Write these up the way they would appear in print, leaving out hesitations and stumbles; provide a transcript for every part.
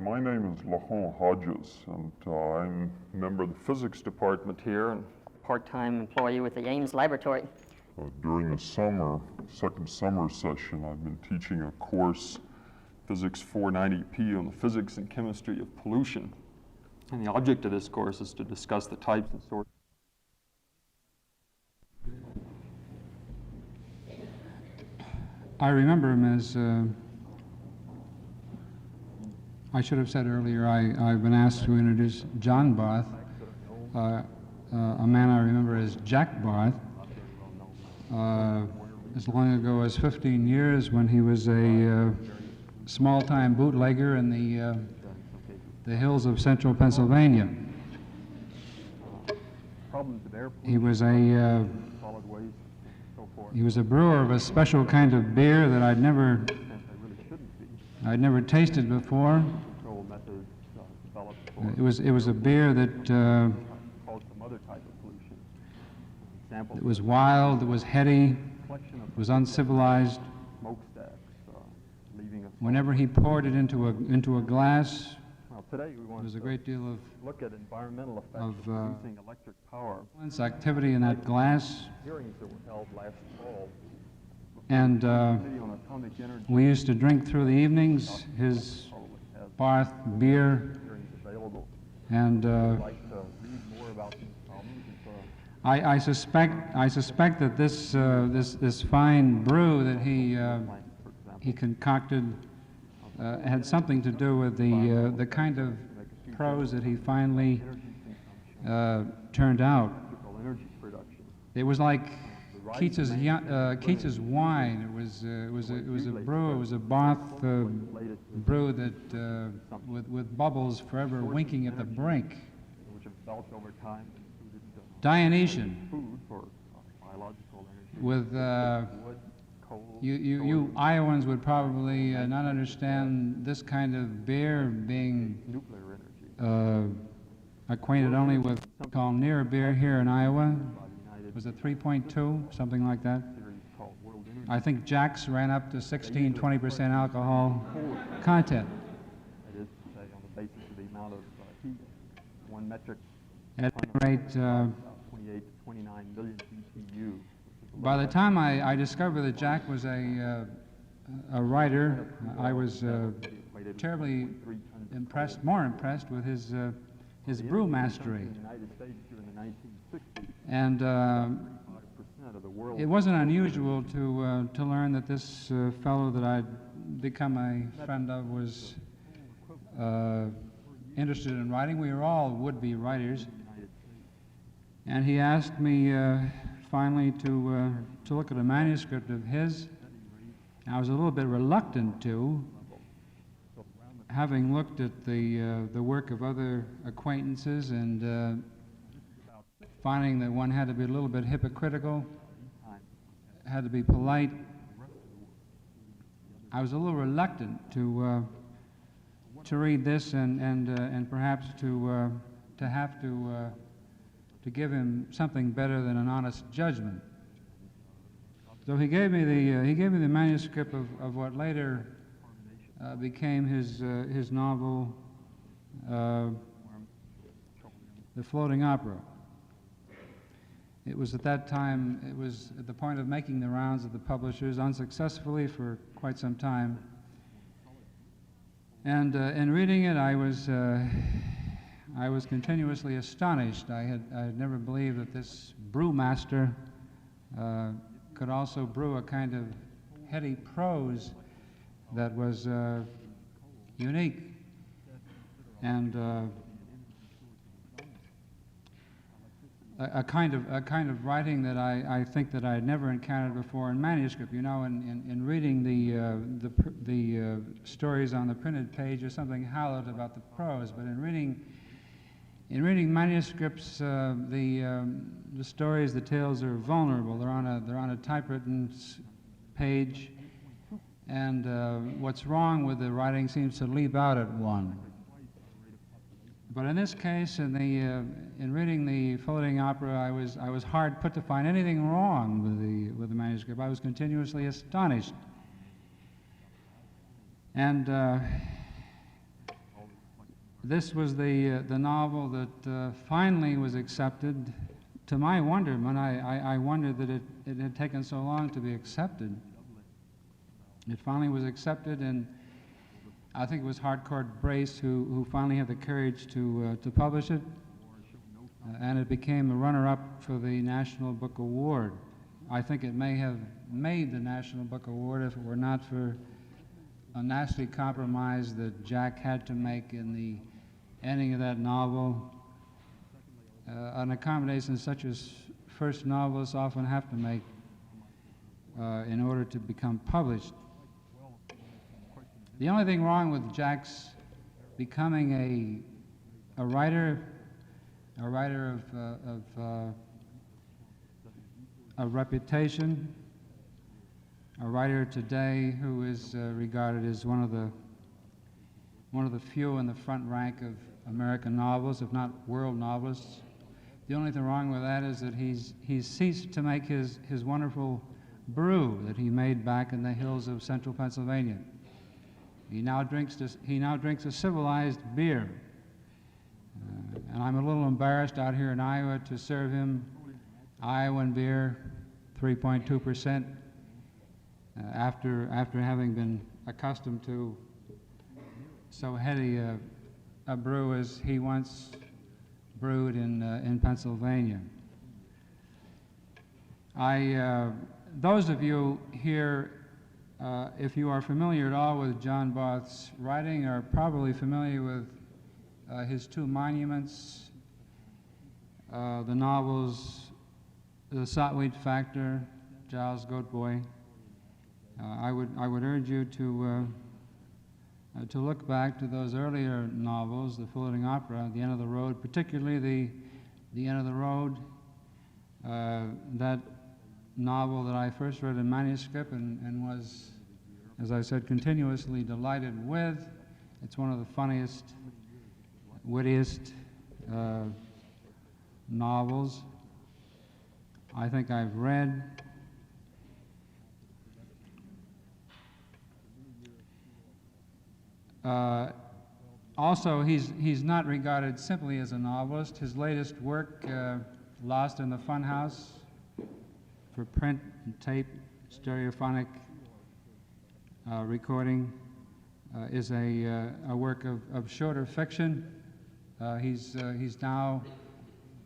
My name is Laurent Hodges, and I'm a member of the physics department here. And part-time employee with the Ames Laboratory. during the summer, second summer session, I've been teaching a course, Physics 490P, on the physics and chemistry of pollution. And the object of this course is to discuss the types and sources. I remember him as, I should have said earlier, I've been asked to introduce John Barth, a man I remember as Jack Barth, as long ago as 15 years when he was a small-time bootlegger in the hills of central Pennsylvania. He was a brewer of a special kind of beer that I'd never tasted before. It was a beer that it was wild, it was heady, it was uncivilized. Whenever he poured it into a glass, there was a great deal of Look at environmental effects of using electric power. activity in that glass. Hearings that were held last fall. And Committee on Atomic Energy we used to drink through the evenings his probably has Barth beer, hearings available. and I'd like to read more about these problems. I suspect that this fine brew that he concocted had something to do with the kind of prose that he finally turned out. Energy production. It was like Keats's wine. It was a brew. It was a Barth brew that with bubbles forever winking at the brink. Which have developed over time and included Dionysian. food for biological energy. With Wood, coal, you Iowans would probably not understand this kind of beer, being nuclear energy. acquainted only with called near beer here in Iowa. By the United Was it 3.2, something like that? Series called World Energy. I think Jack's ran up to 16-20% alcohol content. That is to say, on the basis of the amount of heat, 1 metric At ton any of rate, 28 to 29 million BTU. by the time I discovered that Jack was a writer, I was terribly impressed, more impressed with his brew mastery. In the United States during the 1960s, And 5% of the world it wasn't unusual to learn that this fellow that I'd become a friend of was interested in writing. We were all would-be writers. And he asked me finally to look at a manuscript of his. I was a little bit reluctant to, having looked at the work of other acquaintances and finding that one had to be a little bit hypocritical, had to be polite. I was a little reluctant to read this and perhaps to have to give him something better than an honest judgment. So he gave me the manuscript of what later became his novel, The Floating Opera. It was at that time, it was at the point of making the rounds of the publishers unsuccessfully for quite some time. And in reading it, I was continuously astonished. I had never believed that this brewmaster could also brew a kind of heady prose that was unique and a kind of writing that I think that I had never encountered before in manuscript. You know, in reading the stories on the printed page, there's something hallowed about the prose, but in reading manuscripts, the stories, the tales are vulnerable. They're on a typewritten page, and what's wrong with the writing seems to leap out at one. But in this case, in reading the Floating Opera, I was hard put to find anything wrong with the manuscript. I was continuously astonished, and This was the novel that finally was accepted. To my wonderment, I wondered that it had taken so long to be accepted. It finally was accepted, and I think it was Harcourt Brace who finally had the courage to publish it, and it became a runner-up for the National Book Award. I think it may have made the National Book Award if it were not for a nasty compromise that Jack had to make in the ending of that novel, an accommodation such as first novelists often have to make in order to become published. The only thing wrong with Jack's becoming a writer of reputation, a writer today who is regarded as one of the few in the front rank of American novelists, if not world novelists. The only thing wrong with that is that he's ceased to make his wonderful brew that he made back in the hills of central Pennsylvania. He now drinks a civilized beer, and I'm a little embarrassed out here in Iowa to serve him Iowan beer, 3.2%, after having been accustomed to so heady a brew as he once brewed in Pennsylvania. Those of you here, if you are familiar at all with John Barth's writing, are probably familiar with his two monuments, the novels The Sotweed Factor, Giles Goatboy. I would urge you to look back to those earlier novels, the Floating Opera, The End of the Road, particularly the End of the Road, that novel that I first read in manuscript and was, as I said, continuously delighted with. It's one of the funniest, wittiest novels I think I've read. Also, he's not regarded simply as a novelist. His latest work, Lost in the Funhouse, for print and tape, stereophonic recording, is a work of shorter fiction. He's now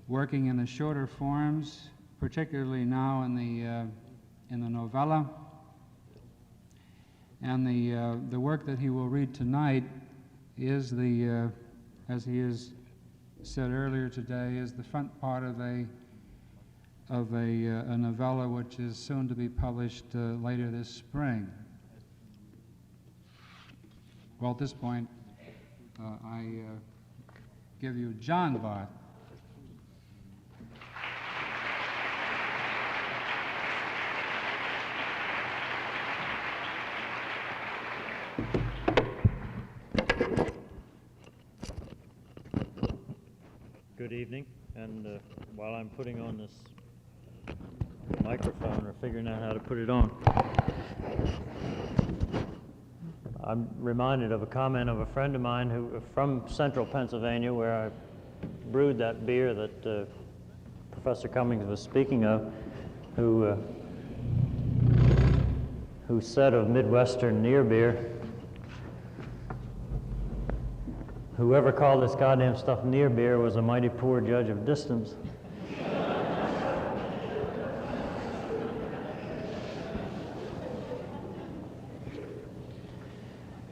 working in the shorter forms, particularly now in the novella. And the work that he will read tonight is as he has said earlier today, is the front part of a novella which is soon to be published later this spring. Well, at this point, I give you John Barth. Good evening, and while I'm putting on this microphone or figuring out how to put it on, I'm reminded of a comment of a friend of mine who from central Pennsylvania, where I brewed that beer that Professor Cummings was speaking of, who said of Midwestern near beer, "Whoever called this goddamn stuff near beer was a mighty poor judge of distance."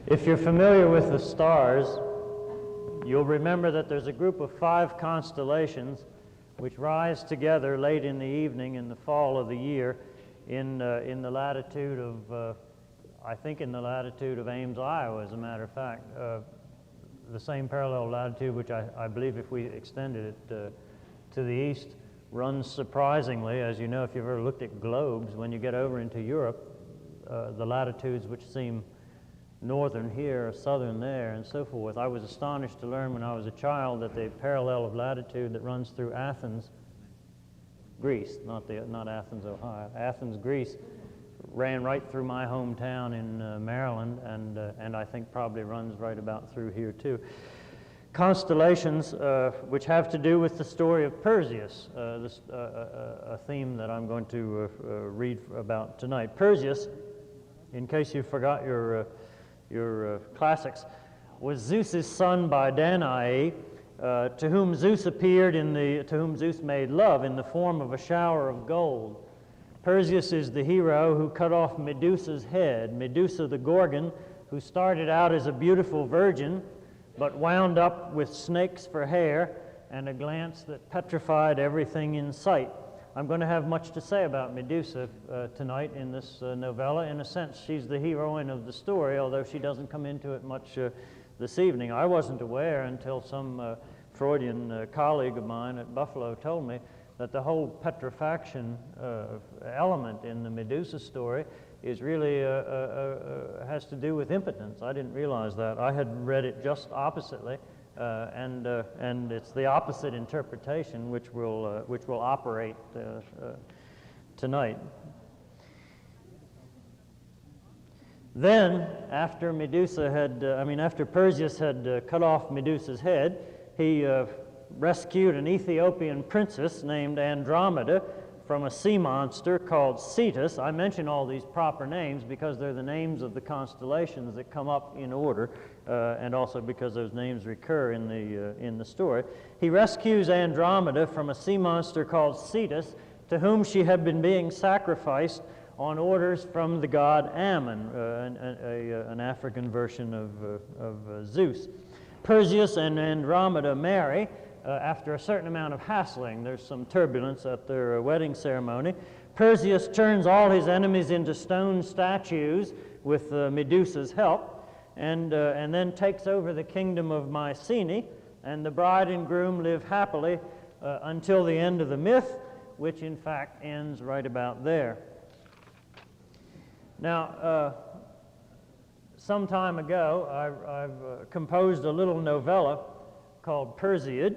If you're familiar with the stars, you'll remember that there's a group of 5 constellations which rise together late in the evening in the fall of the year in the latitude of, I think in the latitude of Ames, Iowa, as a matter of fact. The same parallel latitude, which I believe if we extended it to the east, runs surprisingly. As you know, if you've ever looked at globes, when you get over into Europe, the latitudes which seem northern here, southern there, and so forth. I was astonished to learn when I was a child that the parallel of latitude that runs through Athens, Greece, not Athens, Ohio, Athens, Greece, ran right through my hometown in Maryland, and I think probably runs right about through here too. constellations which have to do with the story of Perseus, a theme that I'm going to read about tonight. Perseus, in case you forgot your classics, was Zeus's son by Danae, to whom Zeus made love in the form of a shower of gold. Perseus is the hero who cut off Medusa's head, Medusa the Gorgon, who started out as a beautiful virgin, but wound up with snakes for hair and a glance that petrified everything in sight. I'm going to have much to say about Medusa tonight in this novella. In a sense, she's the heroine of the story, although she doesn't come into it much this evening. I wasn't aware until some Freudian colleague of mine at Buffalo told me that the whole petrifaction element in the Medusa story is really has to do with impotence. I didn't realize that. I had read it just oppositely, and it's the opposite interpretation which will operate tonight. Then, after after Perseus had cut off Medusa's head, he rescued an Ethiopian princess named Andromeda from a sea monster called Cetus. I mention all these proper names because they're the names of the constellations that come up in order, and also because those names recur in the story. He rescues Andromeda from a sea monster called Cetus, to whom she had been being sacrificed on orders from the god Ammon, an African version of Zeus. Perseus and Andromeda marry. After a certain amount of hassling. There's some turbulence at their wedding ceremony. Perseus turns all his enemies into stone statues with Medusa's help, and then takes over the kingdom of Mycenae, and the bride and groom live happily until the end of the myth, which in fact ends right about there. Now, some time ago, I've composed a little novella called Perseid,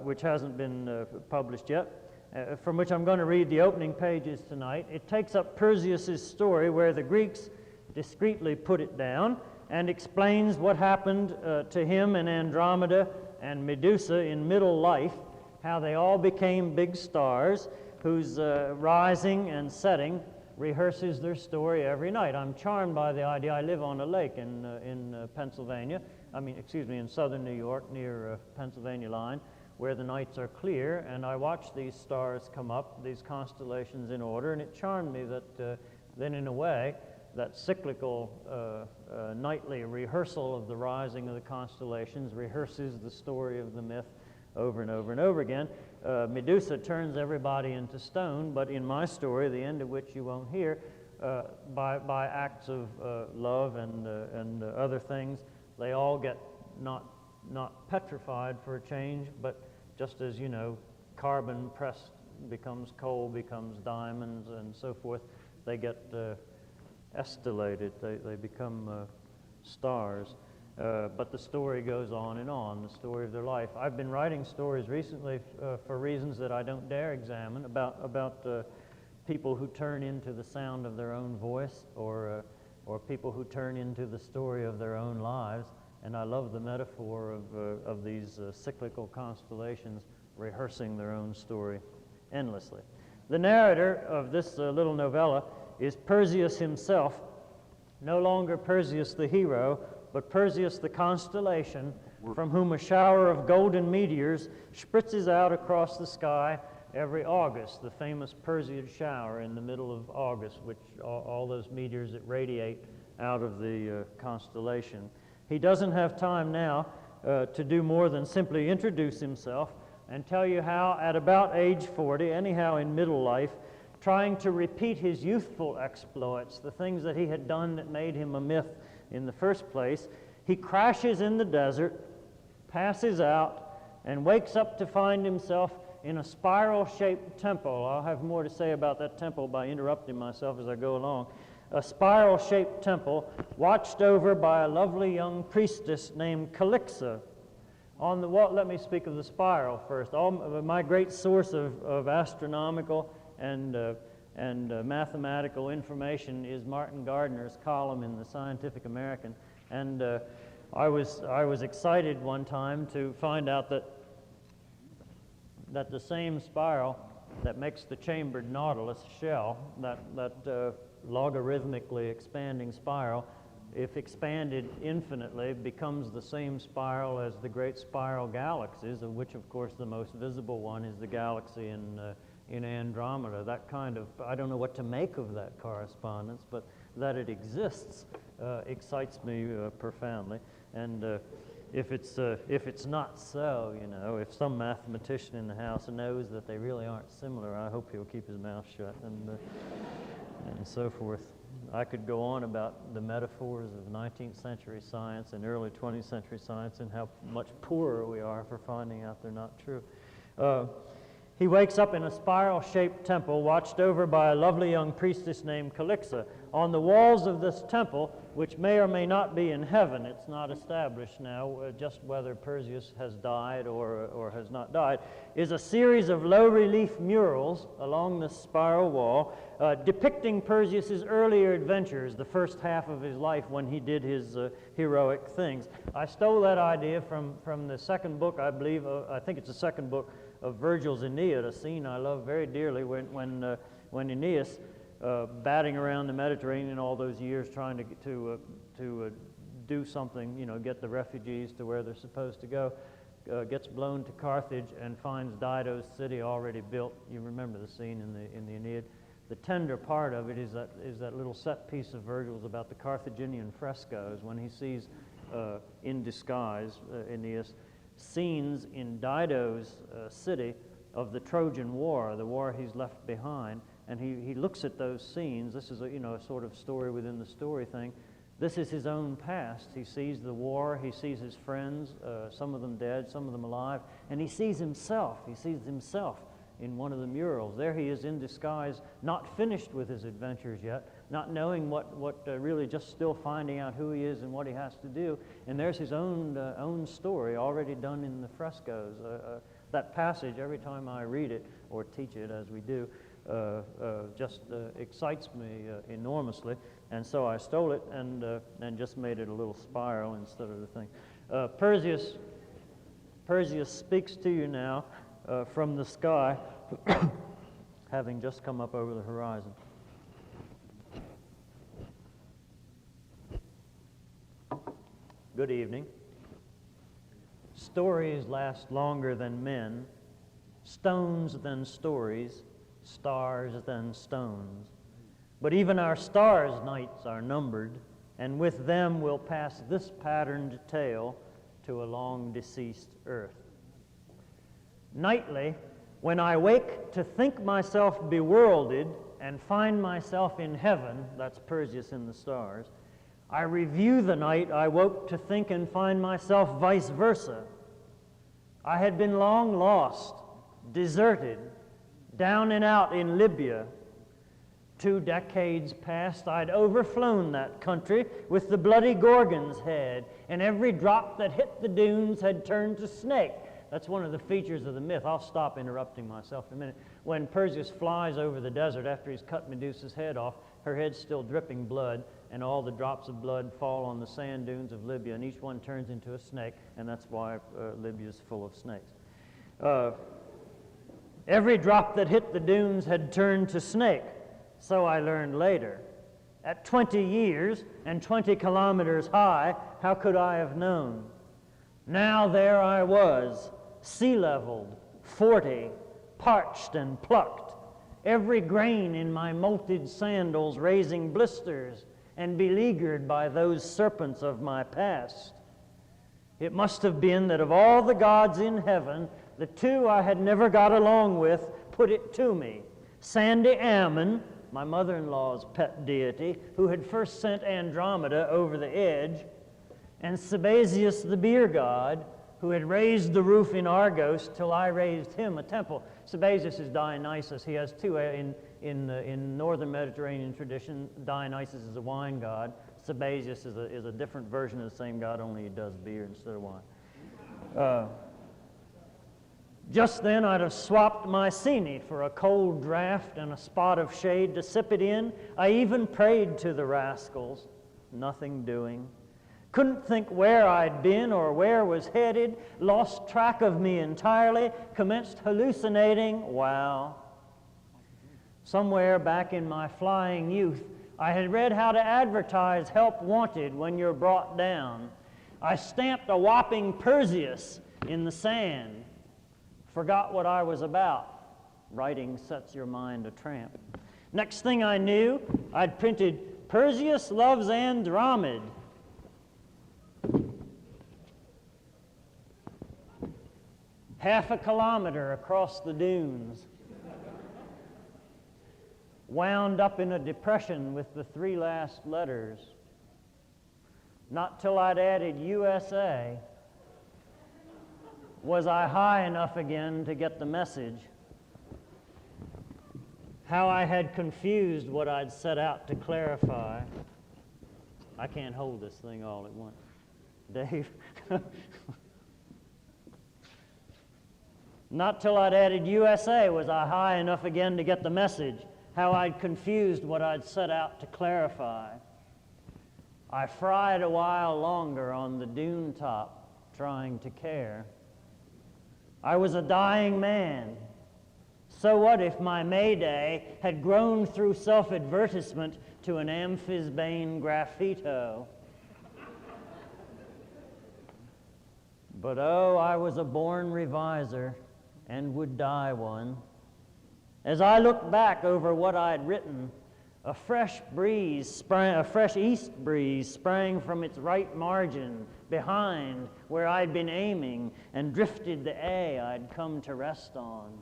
which hasn't been published yet, from which I'm going to read the opening pages tonight. It takes up Perseus' story where the Greeks discreetly put it down and explains what happened to him and Andromeda and Medusa in middle life, how they all became big stars whose rising and setting rehearses their story every night. I'm charmed by the idea. I live on a lake in Pennsylvania. In southern New York, near Pennsylvania line, where the nights are clear, and I watch these stars come up, these constellations in order, and it charmed me that then in a way, that cyclical nightly rehearsal of the rising of the constellations rehearses the story of the myth over and over and over again. Medusa turns everybody into stone, but in my story, the end of which you won't hear, by acts of love and other things, they all get not petrified for a change, but just as, carbon pressed becomes coal, becomes diamonds, and so forth, they get estellated, they become stars. But the story goes on and on, the story of their life. I've been writing stories recently for reasons that I don't dare examine, about people who turn into the sound of their own voice, or people who turn into the story of their own lives. And I love the metaphor of these cyclical constellations rehearsing their own story endlessly. The narrator of this little novella is Perseus himself, no longer Perseus the hero, but Perseus the constellation, from whom a shower of golden meteors spritzes out across the sky every August, the famous Perseid shower in the middle of August, which all those meteors that radiate out of the constellation. He doesn't have time now to do more than simply introduce himself and tell you how, at about age 40, anyhow in middle life, trying to repeat his youthful exploits, the things that he had done that made him a myth in the first place, he crashes in the desert, passes out, and wakes up to find himself in a spiral-shaped temple. I'll have more to say about that temple by interrupting myself as I go along. A spiral-shaped temple watched over by a lovely young priestess named Calixa. On the wall, let me speak of the spiral first. My great source of astronomical and mathematical information is Martin Gardner's column in the Scientific American. And I was excited one time to find out that the same spiral that makes the chambered nautilus shell, that logarithmically expanding spiral, if expanded infinitely, becomes the same spiral as the great spiral galaxies, of which, of course, the most visible one is the galaxy in Andromeda. That kind of, I don't know what to make of that correspondence, but that it exists excites me profoundly. And if it's not so, you know, if some mathematician in the house knows that they really aren't similar, I hope he'll keep his mouth shut and so forth. I could go on about the metaphors of 19th century science and early 20th century science and how much poorer we are for finding out they're not true. He wakes up in a spiral-shaped temple watched over by a lovely young priestess named Calixa. On the walls of this temple, which may or may not be in heaven, it's not established now just whether Perseus has died or has not died, is a series of low-relief murals along the spiral wall depicting Perseus's earlier adventures, the first half of his life when he did his heroic things. I stole that idea from the second book, I believe, I think it's the second book of Virgil's Aeneid, a scene I love very dearly when Aeneas, batting around the Mediterranean all those years trying to do something, you know, get the refugees to where they're supposed to go, gets blown to Carthage and finds Dido's city already built. You remember the scene in the Aeneid. The tender part of it is that little set piece of Virgil's about the Carthaginian frescoes when he sees in disguise, Aeneas, scenes in Dido's city of the Trojan War, the war he's left behind, and he looks at those scenes. This is a sort of story within the story thing. This is his own past. He sees the war, he sees his friends, some of them dead, some of them alive, and he sees himself. He sees himself in one of the murals. There he is in disguise, not finished with his adventures yet, not knowing what really just still finding out who he is and what he has to do. And there's his own story already done in the frescoes. That passage, every time I read it or teach it, as we do, just excites me enormously. And so I stole it and just made it a little spiral instead of the thing. Perseus speaks to you now from the sky, having just come up over the horizon. Good evening. Stories last longer than men, stones than stories, stars than stones. But even our stars' nights are numbered, and with them we'll pass this patterned tale to a long-deceased earth. Nightly, when I wake to think myself beworlded and find myself in heaven, that's Perseus in the stars, I review the night I woke to think and find myself vice versa. I had been long lost, deserted, down and out in Libya. 2 decades past, I'd overflown that country with the bloody Gorgon's head, and every drop that hit the dunes had turned to snake. That's one of the features of the myth. I'll stop interrupting myself in a minute. When Perseus flies over the desert after he's cut Medusa's head off, her head's still dripping blood, and all the drops of blood fall on the sand dunes of Libya, and each one turns into a snake, and that's why Libya's full of snakes. Every drop that hit the dunes had turned to snake, so I learned later. At 20 years and 20 kilometers high, how could I have known? Now there I was, sea-leveled, 40, parched and plucked, every grain in my molted sandals raising blisters and beleaguered by those serpents of my past. It must have been that of all the gods in heaven, the 2 I had never got along with put it to me. Sandy Ammon, my mother-in-law's pet deity, who had first sent Andromeda over the edge, and Sabazius the beer god, who had raised the roof in Argos till I raised him a temple. Sabazius is Dionysus. He has 2 in northern Mediterranean tradition. Dionysus is a wine god. Sabazius is a different version of the same god, only he does beer instead of wine. Just then I'd have swapped Mycenae for a cold draft and a spot of shade to sip it in. I even prayed to the rascals. Nothing doing. Couldn't think where I'd been or where was headed, lost track of me entirely, commenced hallucinating. Wow. Somewhere back in my flying youth, I had read how to advertise help wanted when you're brought down. I stamped a whopping Perseus in the sand. Forgot what I was about. Writing sets your mind a tramp. Next thing I knew, I'd printed Perseus loves Andromeda. Half a kilometer across the dunes. Wound up in a depression with the 3 last letters. Not till I'd added USA was I high enough again to get the message. How I had confused what I'd set out to clarify. I can't hold this thing all at once. Dave? Not till I'd added USA was I high enough again to get the message. How I'd confused what I'd set out to clarify. I fried a while longer on the dune top, trying to care. I was a dying man. So what if my Mayday had grown through self-advertisement to an amphisbane graffito? But oh, I was a born reviser and would die one. As I looked back over what I'd written, a fresh east breeze sprang from its right margin behind where I'd been aiming and drifted the A I'd come to rest on.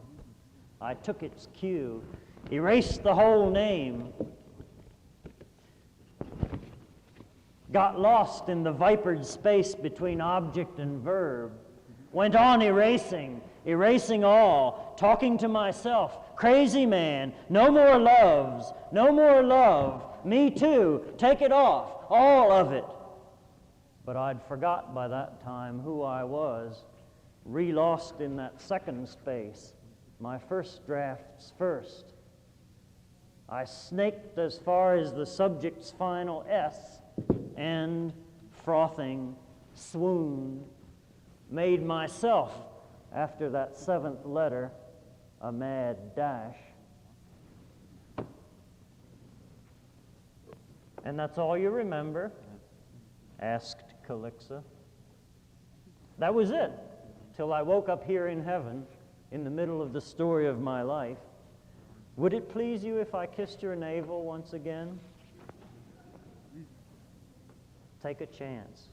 I took its cue, erased the whole name, got lost in the vipered space between object and verb, went on erasing all, talking to myself, crazy man, no more loves, no more love, me too, take it off, all of it. But I'd forgot by that time who I was, re-lost in that second space, my first draft's first. I snaked as far as the subject's final S, and, frothing, swooned, made myself, after that 7th letter, a mad dash. And that's all you remember? Asked Calixa. That was it, till I woke up here in heaven, in the middle of the story of my life. Would it please you if I kissed your navel once again? Take a chance.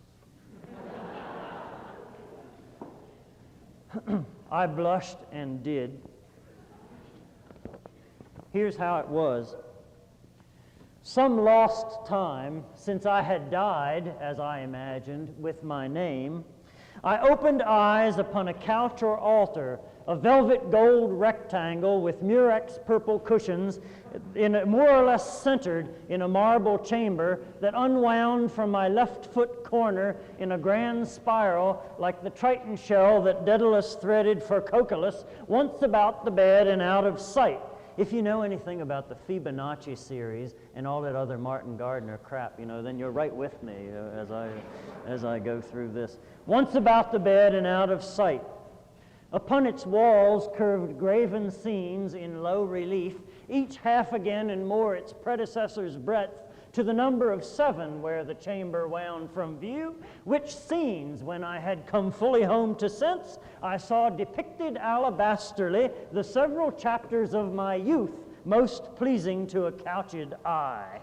I blushed and did. Here's how it was. Some lost time since I had died, as I imagined, with my name, I opened eyes upon a couch or altar, a velvet gold rectangle with murex purple cushions, more or less centered in a marble chamber that unwound from my left foot corner in a grand spiral like the Triton shell that Daedalus threaded for Coculus, once about the bed and out of sight. If you know anything about the Fibonacci series and all that other Martin Gardner crap, then you're right with me as I go through this. Once about the bed and out of sight. Upon its walls curved graven scenes in low relief, each half again and more its predecessor's breadth, to the number of 7 where the chamber wound from view, which scenes, when I had come fully home to sense, I saw depicted alabasterly the several chapters of my youth, most pleasing to a couched eye.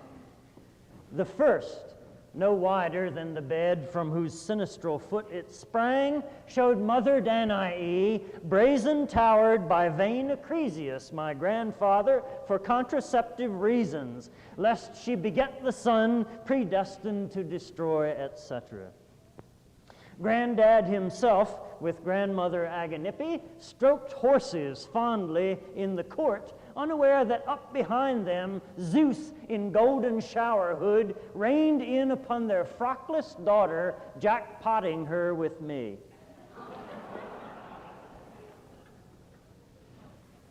The first, no wider than the bed from whose sinistral foot it sprang, showed Mother Danae, brazen-towered by vain Acrisius, my grandfather, for contraceptive reasons, lest she beget the son predestined to destroy, etc. Granddad himself, with grandmother Aganippe, stroked horses fondly in the court, unaware that up behind them Zeus in golden shower hood reined in upon their frockless daughter, jackpotting her with me.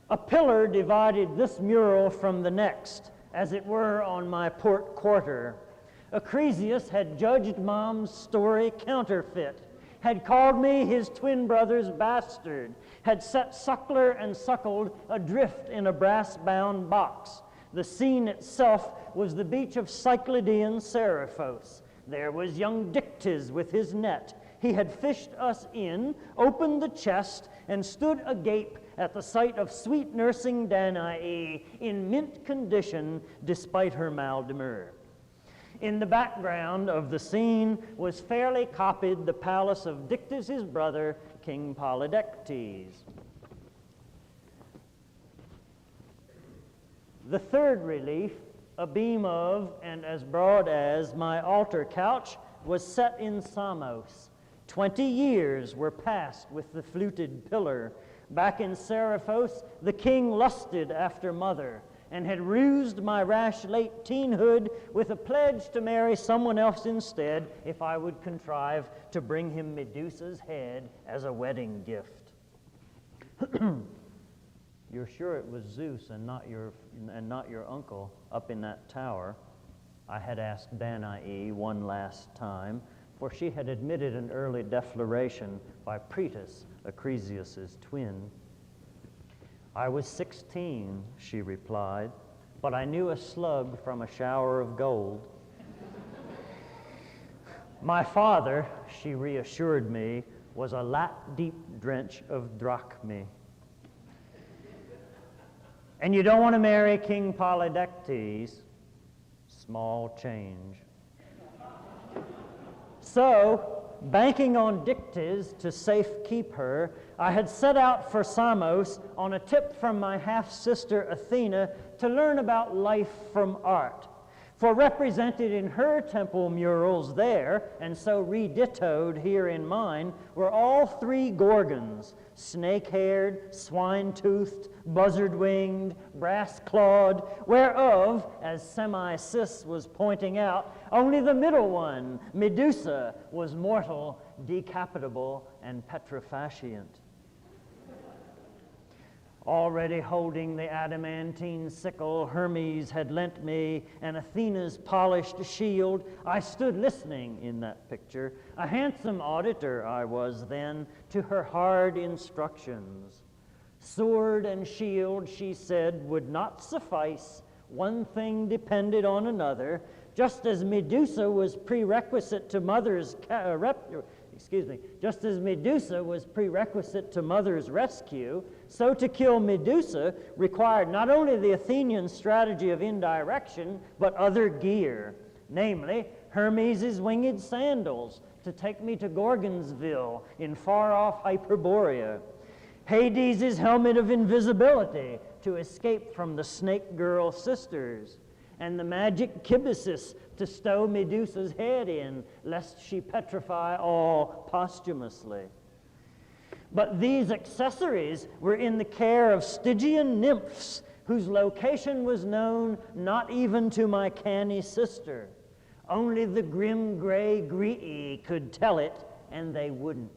A pillar divided this mural from the next, as it were on my port quarter. Acrisius had judged Mom's story counterfeit, had called me his twin brother's bastard, had set suckler and suckled adrift in a brass-bound box. The scene itself was the beach of Cyclodean Seriphos. There was young Dictys with his net. He had fished us in, opened the chest, and stood agape at the sight of sweet nursing Danae in mint condition despite her mal demur. In the background of the scene was fairly copied the palace of Dictys' brother, King Polydectes. The third relief, a beam of and as broad as my altar couch, was set in Samos. 20 years were passed with the fluted pillar. Back in Seriphos, the king lusted after mother, and had rused my rash late teenhood with a pledge to marry someone else instead if I would contrive to bring him Medusa's head as a wedding gift. You're sure it was Zeus and not your uncle up in that tower? I had asked Danae one last time, for she had admitted an early defloration by Proetus, Acrisius' twin. I was 16, she replied, but I knew a slug from a shower of gold. My father, she reassured me, was a lat-deep drench of drachmae. And you don't want to marry King Polydectes. Small change. So, banking on Dictys to safe keep her, I had set out for Samos on a tip from my half-sister Athena to learn about life from art. For represented in her temple murals there, and so redittoed here in mine, were all three Gorgons, snake-haired, swine-toothed, buzzard-winged, brass-clawed, whereof, as Semi-Cis was pointing out, only the middle one, Medusa, was mortal, decapitable, and petrifascient. Already holding the adamantine sickle Hermes had lent me and Athena's polished shield, I stood listening in that picture. A handsome auditor I was then to her hard instructions. Sword and shield, she said, would not suffice. One thing depended on another. Just as Medusa was prerequisite to mother's just as Medusa was prerequisite to mother's rescue, so to kill Medusa required not only the Athenian strategy of indirection, but other gear, namely Hermes' winged sandals to take me to Gorgonsville in far-off Hyperborea, Hades' helmet of invisibility to escape from the snake girl sisters, and the magic kibisis to stow Medusa's head in, lest she petrify all posthumously. But these accessories were in the care of Stygian nymphs, whose location was known not even to my canny sister. Only the grim gray Graeae could tell it, and they wouldn't.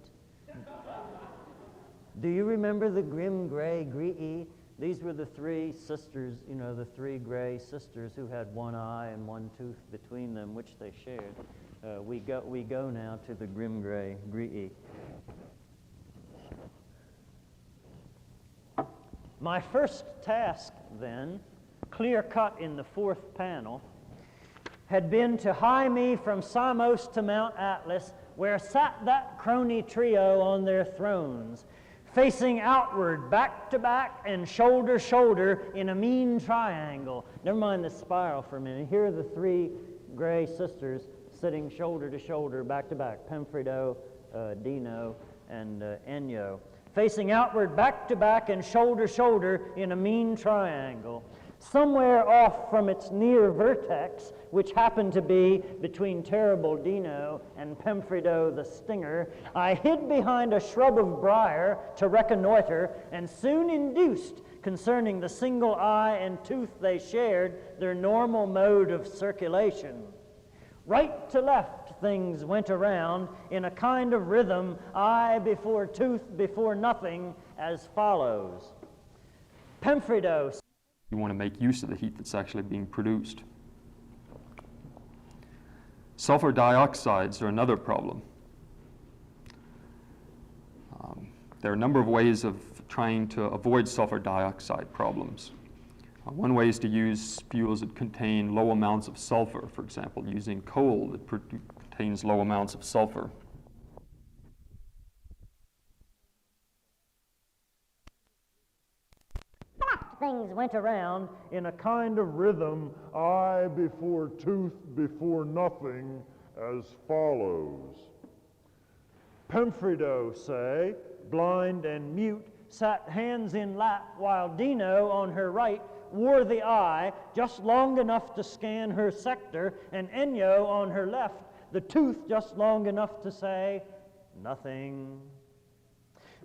Do you remember the grim gray Graeae? These were the three sisters, the three gray sisters who had one eye and one tooth between them, which they shared. We go now to the grim gray Graeae. My first task then, clear-cut in the fourth panel, had been to hie me from Samos to Mount Atlas, where sat that crony trio on their thrones, facing outward, back to back, and shoulder to shoulder in a mean triangle. Never mind the spiral for a minute. Here are the three gray sisters sitting shoulder to shoulder, back to back, Pemphrido, Dino, and Enyo, facing outward, back to back, and shoulder to shoulder in a mean triangle. Somewhere off from its near vertex, which happened to be between terrible Dino and Pemphrido the Stinger, I hid behind a shrub of briar to reconnoiter, and soon induced concerning the single eye and tooth they shared their normal mode of circulation. Right to left things went around in a kind of rhythm, eye before tooth before nothing, as follows. Pemphrido. You want to make use of the heat that's actually being produced. Sulfur dioxides are another problem. There are a number of ways of trying to avoid sulfur dioxide problems. One way is to use fuels that contain low amounts of sulfur, for example, using coal that contains low amounts of sulfur. Things went around in a kind of rhythm, I before tooth before nothing, as follows. Pemfredo, say, blind and mute, sat hands in lap while Dino, on her right, wore the eye just long enough to scan her sector, and Ennio, on her left, the tooth just long enough to say, nothing.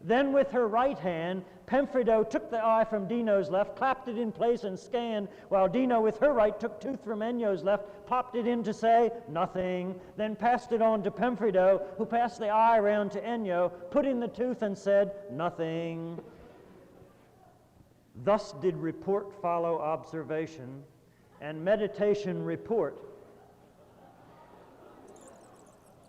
Then with her right hand, Pemfredo took the eye from Dino's left, clapped it in place and scanned, while Dino with her right took tooth from Ennio's left, popped it in to say, nothing, then passed it on to Pemfredo, who passed the eye around to Ennio, put in the tooth and said, nothing. Thus did report follow observation, and meditation report.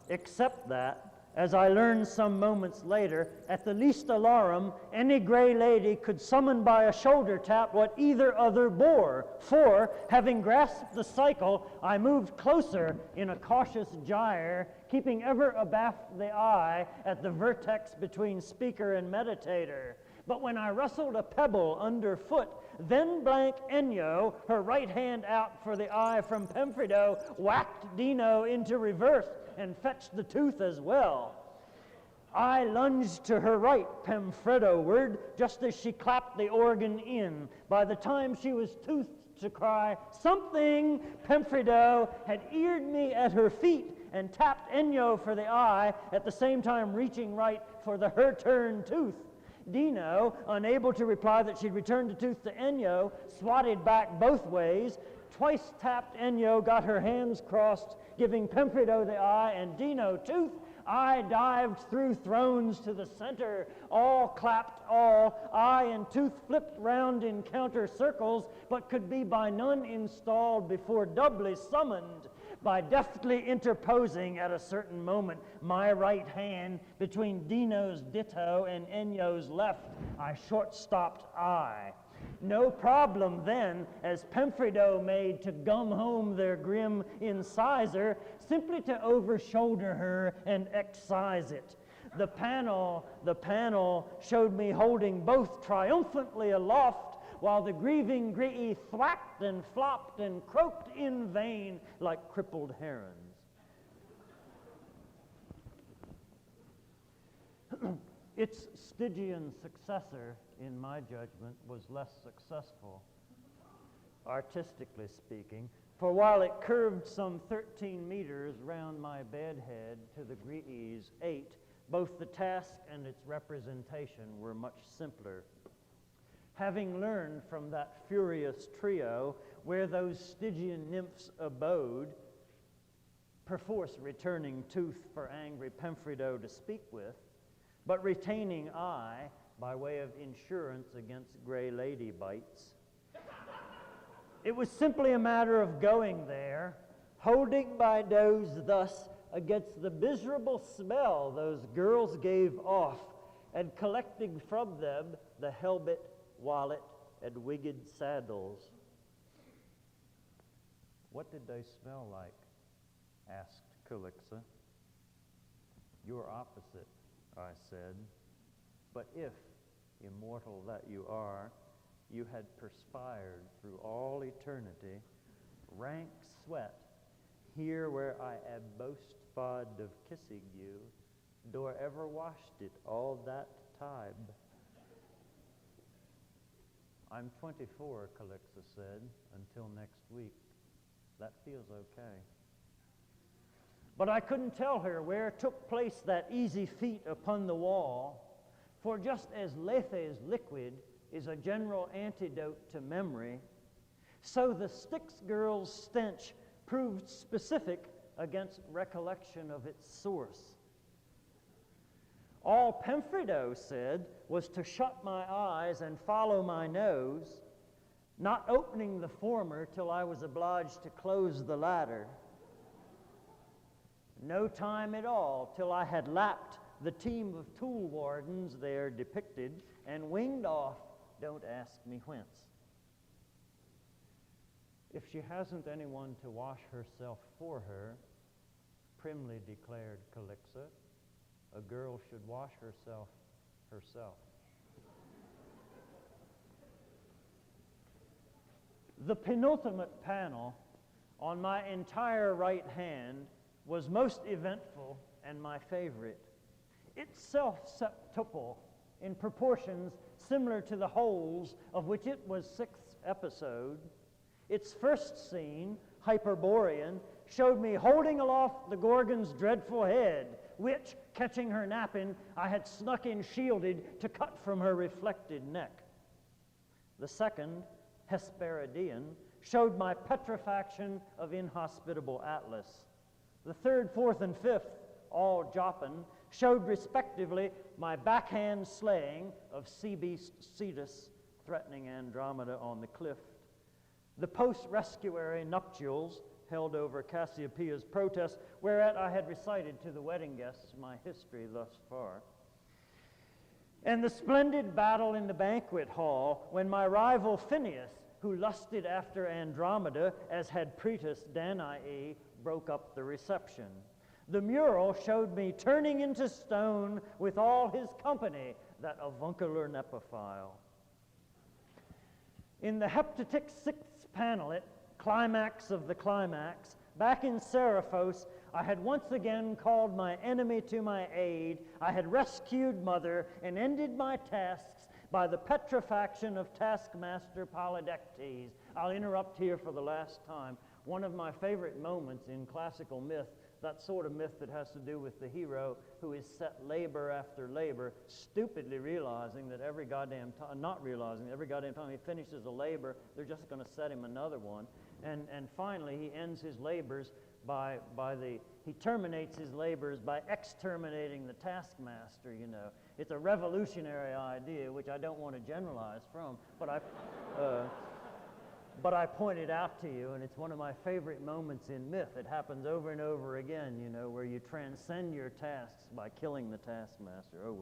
Except that, as I learned some moments later, at the least alarum, any gray lady could summon by a shoulder tap what either other bore. For, having grasped the cycle, I moved closer in a cautious gyre, keeping ever abaft the eye at the vertex between speaker and meditator. But when I rustled a pebble underfoot, then blank Ennio, her right hand out for the eye from Pemfredo, whacked Dino into reverse and fetched the tooth as well. I lunged to her right, Pemfredo-ward, just as she clapped the organ in. By the time she was toothed to cry, something, Pemfredo had eared me at her feet and tapped Ennio for the eye, at the same time reaching right for the her-turn tooth. Dino, unable to reply that she'd returned the tooth to Ennio, swatted back both ways, twice tapped Ennio, got her hands crossed, giving Pemfredo the eye and Dino tooth. I dived through thrones to the center, all clapped all, eye and tooth flipped round in counter circles, but could be by none installed before doubly summoned. By deftly interposing at a certain moment my right hand between Dino's ditto and Ennio's left, I short-stopped eye. No problem then, as Pemfredo made to gum home their grim incisor, simply to over-shoulder her and excise it. The panel showed me holding both triumphantly aloft, while the grieving Gri'i thwacked and flopped and croaked in vain like crippled herons. Its Stygian successor, in my judgment, was less successful, artistically speaking, for while it curved some 13 meters round my bedhead to the Gri'i's 8, both the task and its representation were much simpler. Having learned from that furious trio where those Stygian nymphs abode, perforce returning tooth for angry Pemfredo to speak with, but retaining eye by way of insurance against gray lady bites, it was simply a matter of going there, holding my nose thus against the miserable smell those girls gave off, and collecting from them the helmet, wallet, and wigged sandals. What did they smell like? Asked Calixa. Your opposite, I said. But if, immortal that you are, you had perspired through all eternity, rank sweat, here where I am most fond of kissing you, nor ever washed it all that time. I'm 24, Calixa said, until next week. That feels okay. But I couldn't tell her where took place that easy feat upon the wall, for just as Lethe's liquid is a general antidote to memory, so the Styx girl's stench proved specific against recollection of its source. All Pemfredo said was to shut my eyes and follow my nose, not opening the former till I was obliged to close the latter. No time at all till I had lapped the team of tool wardens there depicted and winged off, don't ask me whence. If she hasn't anyone to wash herself for her, primly declared Calixa, a girl should wash herself herself. The penultimate panel on my entire right hand was most eventful and my favorite. It's self-septuple in proportions similar to the wholes of which it was sixth episode. Its first scene, Hyperborean, showed me holding aloft the Gorgon's dreadful head, which, catching her napping, I had snuck in shielded to cut from her reflected neck. The second, Hesperidean, showed my petrifaction of inhospitable Atlas. The third, fourth, and fifth, all Joppen, showed respectively my backhand slaying of sea beast Cetus, threatening Andromeda on the cliff. The post-rescuary nuptials held over Cassiopeia's protest, whereat I had recited to the wedding guests my history thus far. And the splendid battle in the banquet hall when my rival Phineus, who lusted after Andromeda, as had Pretus Danae, broke up the reception. The mural showed me turning into stone with all his company, that avuncular Nepophile. In the heptatic sixth panelet, climax of the climax, back in Seriphos, I had once again called my enemy to my aid. I had rescued Mother and ended my tasks by the petrifaction of taskmaster Polydectes. I'll interrupt here for the last time. One of my favorite moments in classical myth, that sort of myth that has to do with the hero who is set labor after labor, stupidly realizing that every goddamn time, not realizing that every goddamn time he finishes a labor, they're just going to set him another one. And finally, he ends his labors he terminates his labors by exterminating the taskmaster, you know. It's a revolutionary idea, which I don't want to generalize from, but I point it out to you, and it's one of my favorite moments in myth. It happens over and over again, you know, where you transcend your tasks by killing the taskmaster. Oh,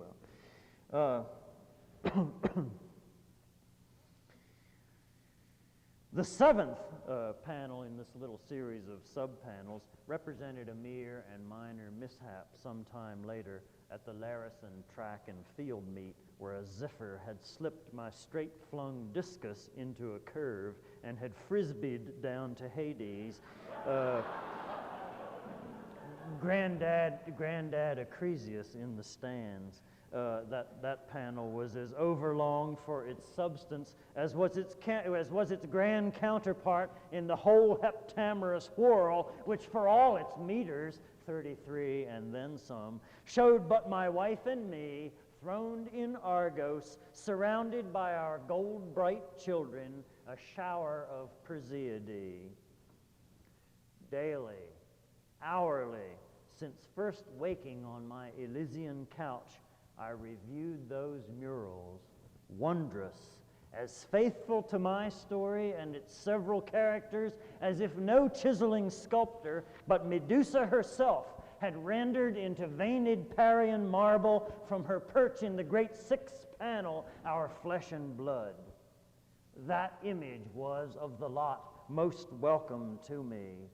well. The seventh panel in this little series of sub-panels represented a mere and minor mishap sometime later at the Larison track and field meet, where a zephyr had slipped my straight-flung discus into a curve and had frisbeed down to Hades. Granddad Acrisius in the stands. That panel was as overlong for its substance as was its grand counterpart in the whole heptamerous whirl, which for all its meters, 33 and then some, showed but my wife and me, throned in Argos, surrounded by our gold-bright children, a shower of Perseide. Daily, hourly, since first waking on my Elysian couch, I reviewed those murals, wondrous, as faithful to my story and its several characters as if no chiseling sculptor, but Medusa herself, had rendered into veined Parian marble from her perch in the great sixth panel our flesh and blood. That image was of the lot most welcome to me.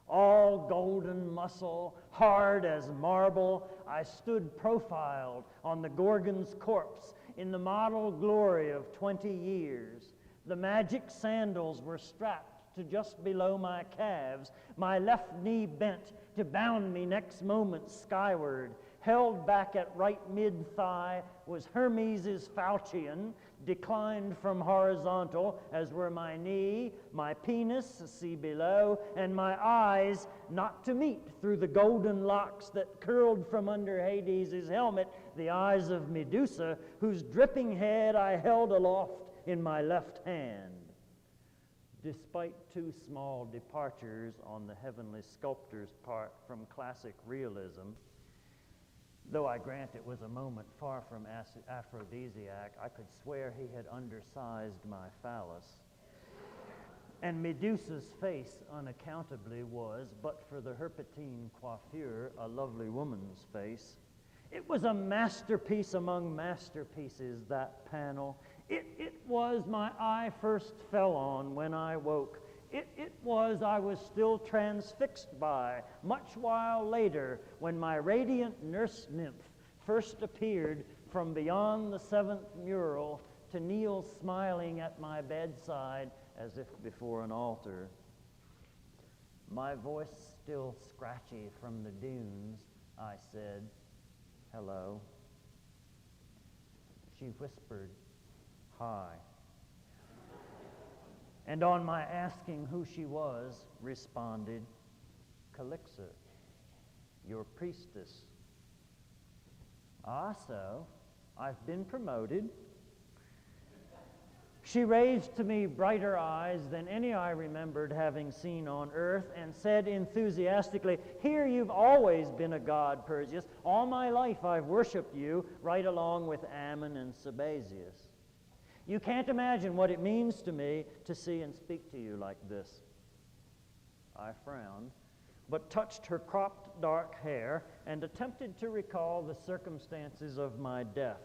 All golden muscle, hard as marble, I stood profiled on the Gorgon's corpse in the model glory of 20 years. The magic sandals were strapped to just below my calves, my left knee bent to bound me next moment skyward. Held back at right mid-thigh was Hermes' falchion, declined from horizontal, as were my knee, my penis, see below, and my eyes, not to meet through the golden locks that curled from under Hades' helmet, the eyes of Medusa, whose dripping head I held aloft in my left hand. Despite two small departures on the heavenly sculptor's part from classic realism, though I grant it was a moment far from aphrodisiac, I could swear he had undersized my phallus. And Medusa's face unaccountably was, but for the Herpetine coiffure, a lovely woman's face. It was a masterpiece among masterpieces, that panel. It was my eye first fell on when I woke. It was I was still transfixed by, much while later, when my radiant nurse nymph first appeared from beyond the seventh mural to kneel smiling at my bedside as if before an altar. My voice still scratchy from the dunes, I said, "Hello." She whispered, "Hi." And on my asking who she was, responded, "Calixa, your priestess." "Ah, so? I've been promoted." She raised to me brighter eyes than any I remembered having seen on earth and said enthusiastically, "Here you've always been a god, Perseus. All my life I've worshipped you right along with Ammon and Sabazius. You can't imagine what it means to me to see and speak to you like this." I frowned, but touched her cropped dark hair and attempted to recall the circumstances of my death.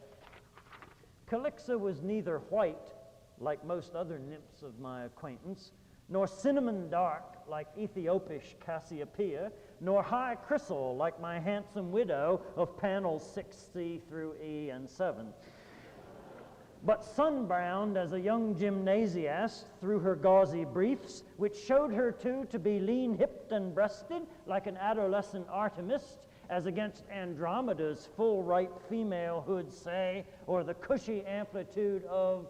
Calixa was neither white, like most other nymphs of my acquaintance, nor cinnamon dark, like Ethiopish Cassiopeia, nor high chryssal, like my handsome widow of panels 6C through E and 7. But sun-browned as a young gymnasiast through her gauzy briefs, which showed her too to be lean-hipped and breasted, like an adolescent Artemist, as against Andromeda's full-ripe femalehood, say, or the cushy amplitude of...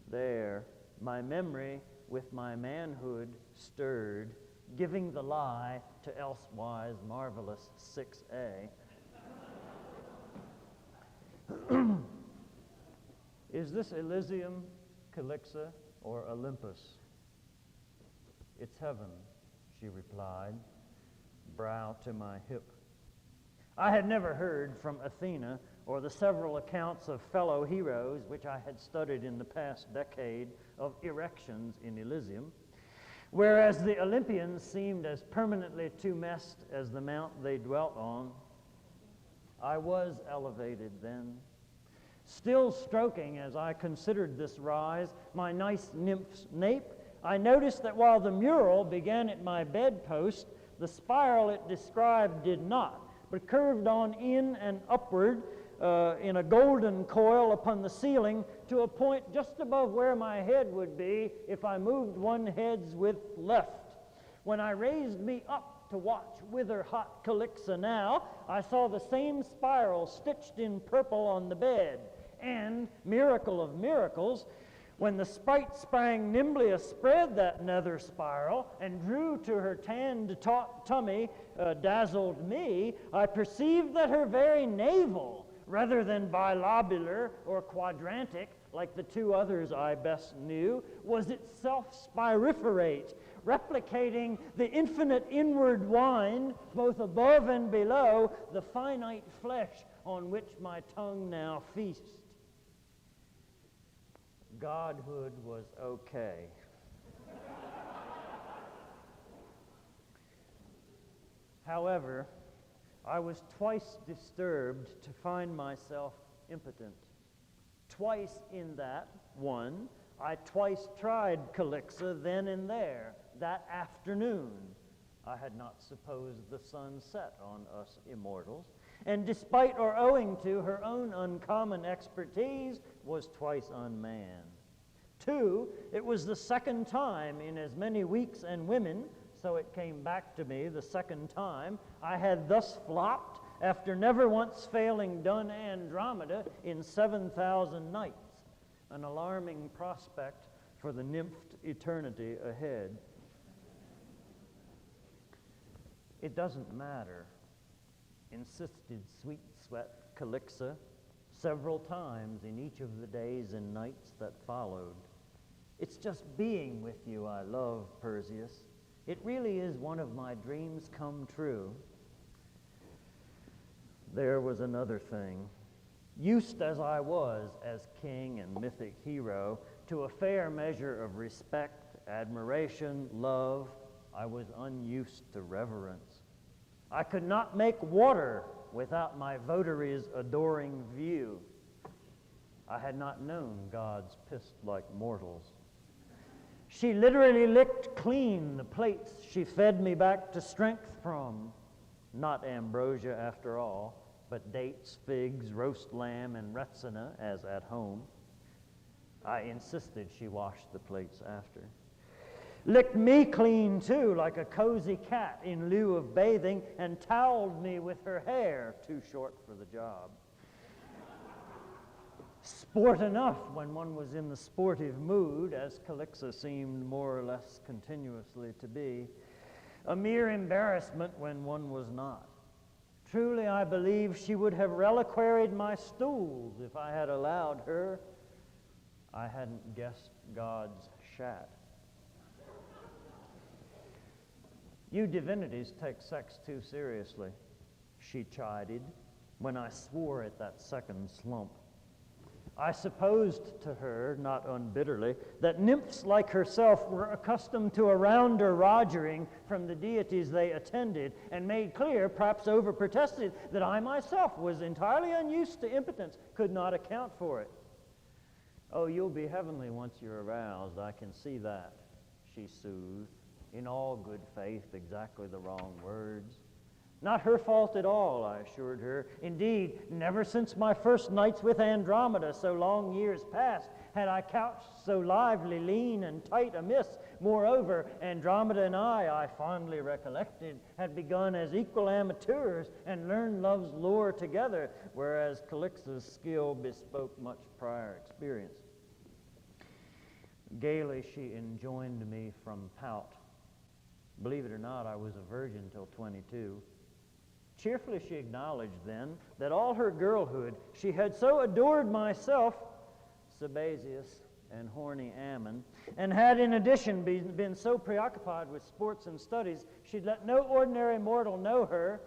There, my memory with my manhood stirred, giving the lie to elsewise marvelous 6A. "Is this Elysium, Calixa, or Olympus?" "It's heaven," she replied, brow to my hip. I had never heard from Athena or the several accounts of fellow heroes which I had studied in the past decade of erections in Elysium, whereas the Olympians seemed as permanently tumesced as the mount they dwelt on. I was elevated then. Still stroking, as I considered this rise, my nice nymph's nape, I noticed that while the mural began at my bedpost, the spiral it described did not, but curved on in and upward in a golden coil upon the ceiling to a point just above where my head would be if I moved one head's width left. When I raised me up to watch whither hot Calixa now, I saw the same spiral stitched in purple on the bed. And, miracle of miracles, when the sprite sprang nimbly aspread that nether spiral and drew to her tanned taut tummy, dazzled me, I perceived that her very navel, rather than bilobular or quadrantic, like the two others I best knew, was itself spiriferate, replicating the infinite inward wind, both above and below the finite flesh on which my tongue now feasts. Godhood was okay. However, I was twice disturbed to find myself impotent. Twice in that, one, I twice tried Calixa then and there, that afternoon. I had not supposed the sun set on us immortals, and despite or owing to her own uncommon expertise, was twice unmanned. Two, it was the second time in as many weeks and women, so it came back to me the second time, I had thus flopped after never once failing done Andromeda in 7,000 nights, an alarming prospect for the nymphed eternity ahead. "It doesn't matter," insisted Sweet Sweat Calixa several times in each of the days and nights that followed. "It's just being with you I love, Perseus. It really is one of my dreams come true." There was another thing. Used as I was as king and mythic hero to a fair measure of respect admiration, love, I was unused to reverence. I could not make water without my votaries' adoring view. I had not known gods pissed like mortals. She literally licked clean the plates she fed me back to strength from. Not ambrosia after all, but dates, figs, roast lamb, and retsina as at home. I insisted she wash the plates after. Licked me clean too, like a cozy cat in lieu of bathing, and toweled me with her hair, too short for the job. Sport enough when one was in the sportive mood, as Calixa seemed more or less continuously to be. A mere embarrassment when one was not. Truly, I believe she would have reliquaried my stools if I had allowed her. I hadn't guessed God's shat. You divinities take sex too seriously, she chided when I swore at that second slump. I supposed to her, not unbitterly, that nymphs like herself were accustomed to a rounder rogering from the deities they attended, and made clear, perhaps over-protested, that I myself was entirely unused to impotence, could not account for it. Oh, you'll be heavenly once you're aroused, I can see that, she soothed, in all good faith, exactly the wrong words. Not her fault at all, I assured her. Indeed, never since my first nights with Andromeda, so long years past, had I couched so lively, lean, and tight amiss. Moreover, Andromeda and I fondly recollected, had begun as equal amateurs and learned love's lore together, whereas Calixa's skill bespoke much prior experience. Gaily she enjoined me from pout. Believe it or not, I was a virgin till 22. Cheerfully she acknowledged then that all her girlhood she had so adored myself, Sabazius, and horny Ammon, and had in addition been so preoccupied with sports and studies she'd let no ordinary mortal know her.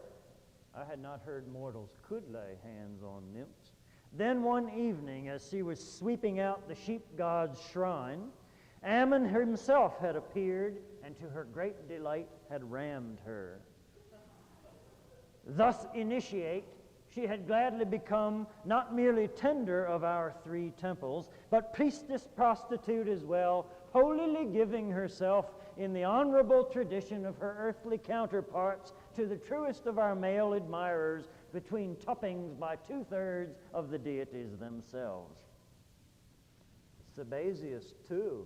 I had not heard mortals could lay hands on nymphs. Then one evening, as she was sweeping out the sheep god's shrine, Ammon himself had appeared, and to her great delight had rammed her. Thus initiate, she had gladly become not merely tender of our three temples, but priestess prostitute as well, holily giving herself in the honorable tradition of her earthly counterparts to the truest of our male admirers, between tuppings by 2/3 of the deities themselves. Sabazius, too,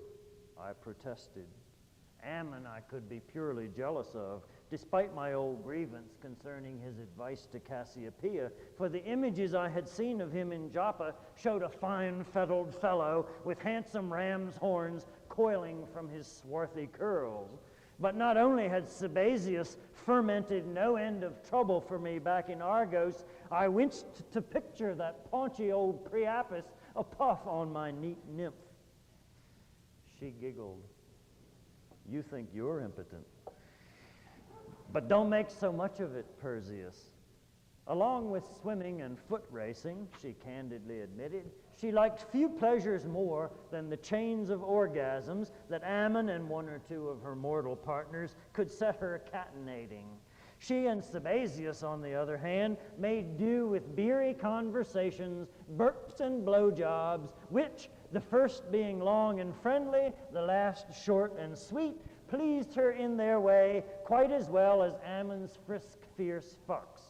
I protested. Ammon I could be purely jealous of, despite my old grievance concerning his advice to Cassiopeia, for the images I had seen of him in Joppa showed a fine-feathered fellow with handsome ram's horns coiling from his swarthy curls. But not only had Sabazius fermented no end of trouble for me back in Argos, I winced to picture that paunchy old Priapus a puff on my neat nymph. She giggled. You think you're impotent. But don't make so much of it, Perseus. Along with swimming and foot racing, she candidly admitted, she liked few pleasures more than the chains of orgasms that Ammon and one or two of her mortal partners could set her catenating. She and Sabazius, on the other hand, made do with beery conversations, burps and blowjobs, which, the first being long and friendly, the last short and sweet, pleased her in their way quite as well as Ammon's frisk, fierce fucks.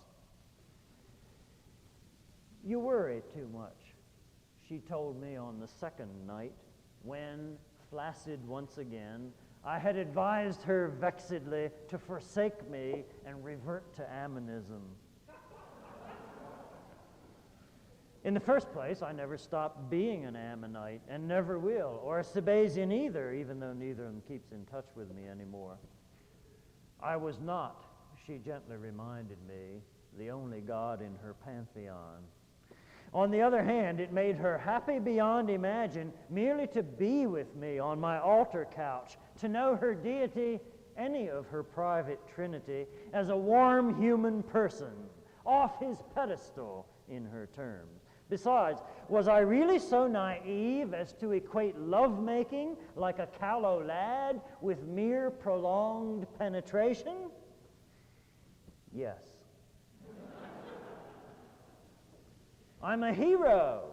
You worry too much, she told me on the second night, when, flaccid once again, I had advised her vexedly to forsake me and revert to Ammonism. In the first place, I never stopped being an Ammonite, and never will, or a Sabazian either, even though neither of them keeps in touch with me anymore. I was not, she gently reminded me, the only god in her pantheon. On the other hand, it made her happy beyond imagine merely to be with me on my altar couch, to know her deity, any of her private trinity, as a warm human person, off his pedestal in her terms. Besides, was I really so naive as to equate lovemaking like a callow lad with mere prolonged penetration? Yes. I'm a hero,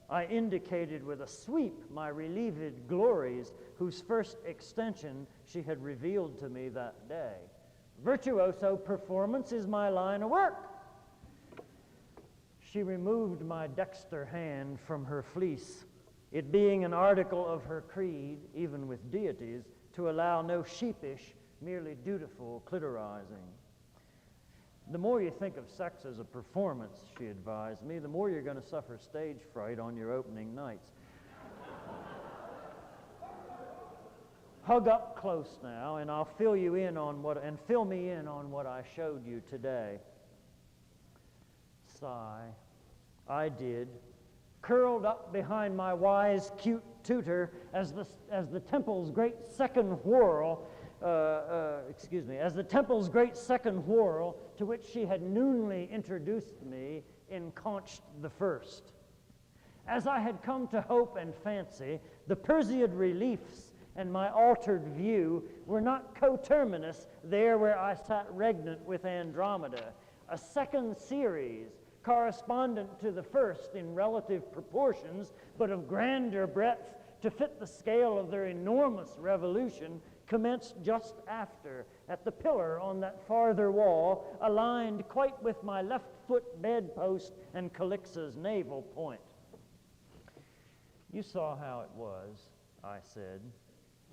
I indicated with a sweep my relieved glories, whose first extension she had revealed to me that day. Virtuoso performance is my line of work. She removed my dexter hand from her fleece, it being an article of her creed, even with deities, to allow no sheepish, merely dutiful clitorizing. The more you think of sex as a performance, she advised me, the more you're going to suffer stage fright on your opening nights. Hug up close now, and I'll fill me in on what I showed you today. Sigh. I did, curled up behind my wise, cute tutor as the temple's great second whirl, as the temple's great second whirl to which she had noonly introduced me encaunched the first. As I had come to hope and fancy, the Perseid reliefs and my altered view were not coterminous there where I sat regnant with Andromeda, a second series correspondent to the first in relative proportions, but of grander breadth to fit the scale of their enormous revolution, commenced just after, at the pillar on that farther wall, aligned quite with my left foot bedpost and Calixa's navel point. You saw how it was, I said.